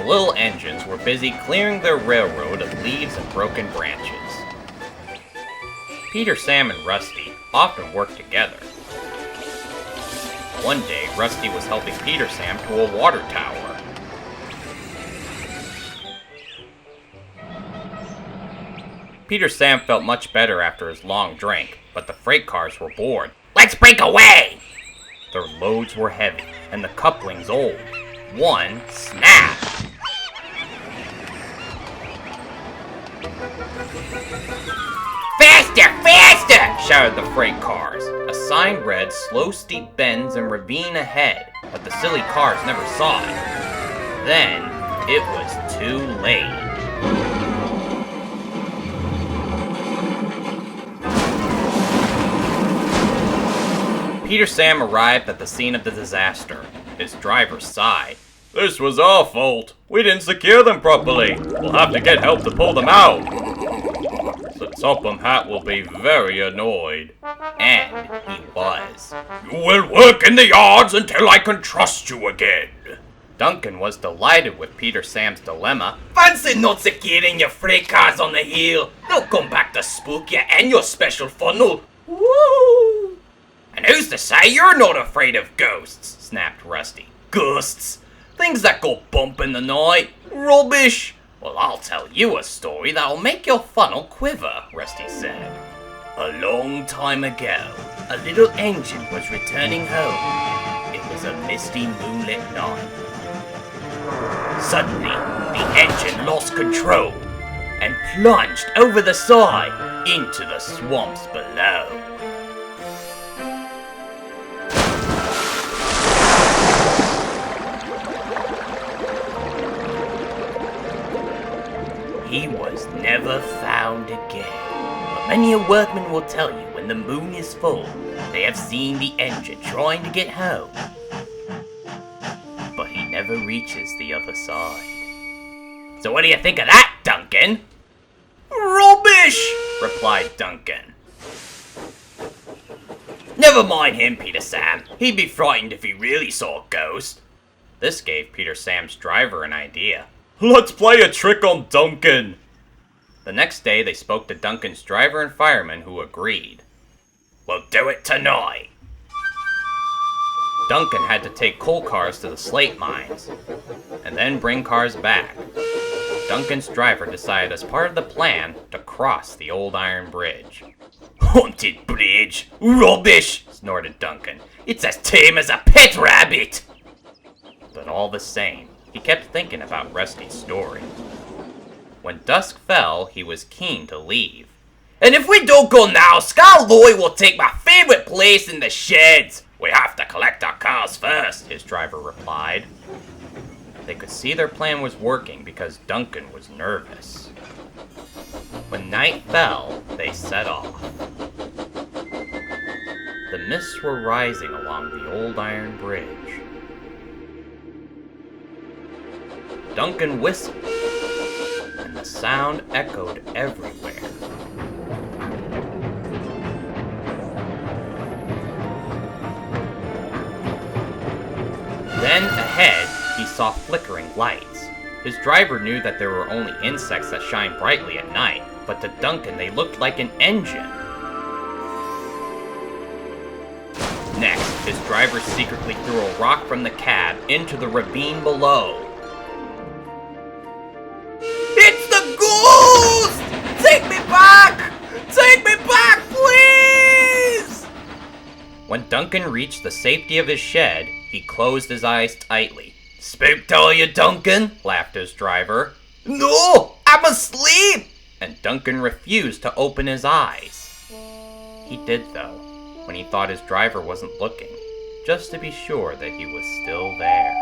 The little engines were busy clearing their railroad of leaves and broken branches. Peter, Sam, and Rusty often worked together. One day, Rusty was helping Peter Sam to a water tower. Peter Sam felt much better after his long drink, but the freight cars were bored. "Let's break away!" Their loads were heavy, and the couplings old. One snapped. "Faster! Faster!" shouted the freight cars. A sign read slow steep bends and ravine ahead, but the silly cars never saw it. Then, it was too late. Peter Sam arrived at the scene of the disaster. His driver sighed. "This was our fault. We didn't secure them properly. We'll have to get help to pull them out. The Topham Hat will be very annoyed." And he was. "You will work in the yards until I can trust you again." Duncan was delighted with Peter Sam's dilemma. "Fancy not securing your freight cars on the hill. They'll come back to spook you and your special funnel. Woo! And who's to say you're not afraid of ghosts?" snapped Rusty. "Ghosts? Things that go bump in the night? Rubbish! Well, I'll tell you a story that'll make your funnel quiver," Rusty said. "A long time ago, a little engine was returning home. It was a misty moonlit night. Suddenly, the engine lost control and plunged over the side into the swamps below. He was never found again. But many a workman will tell you when the moon is full, they have seen the engine trying to get home. But he never reaches the other side. So what do you think of that, Duncan?" "Rubbish!" replied Duncan. "Never mind him, Peter Sam. He'd be frightened if he really saw a ghost." This gave Peter Sam's driver an idea. "Let's play a trick on Duncan." The next day, they spoke to Duncan's driver and fireman, who agreed. "We'll do it tonight." Duncan had to take coal cars to the slate mines, and then bring cars back. Duncan's driver decided as part of the plan to cross the old iron bridge. "Haunted bridge? Rubbish!" snorted Duncan. "It's as tame as a pet rabbit!" But all the same, he kept thinking about Rusty's story. When dusk fell, he was keen to leave. "And if we don't go now, Scar Lloyd will take my favorite place in the sheds. We have to collect our cars first," his driver replied. They could see their plan was working because Duncan was nervous. When night fell, they set off. The mists were rising along the old iron bridge. Duncan whistled, and the sound echoed everywhere. Then ahead, he saw flickering lights. His driver knew that there were only insects that shine brightly at night, but to Duncan they looked like an engine. Next, his driver secretly threw a rock from the cab into the ravine below. "It's the ghost! Take me back! Take me back, please!" When Duncan reached the safety of his shed, he closed his eyes tightly. "Spooked are you, Duncan?" laughed his driver. "No, I'm asleep!" And Duncan refused to open his eyes. He did, though, when he thought his driver wasn't looking, just to be sure that he was still there.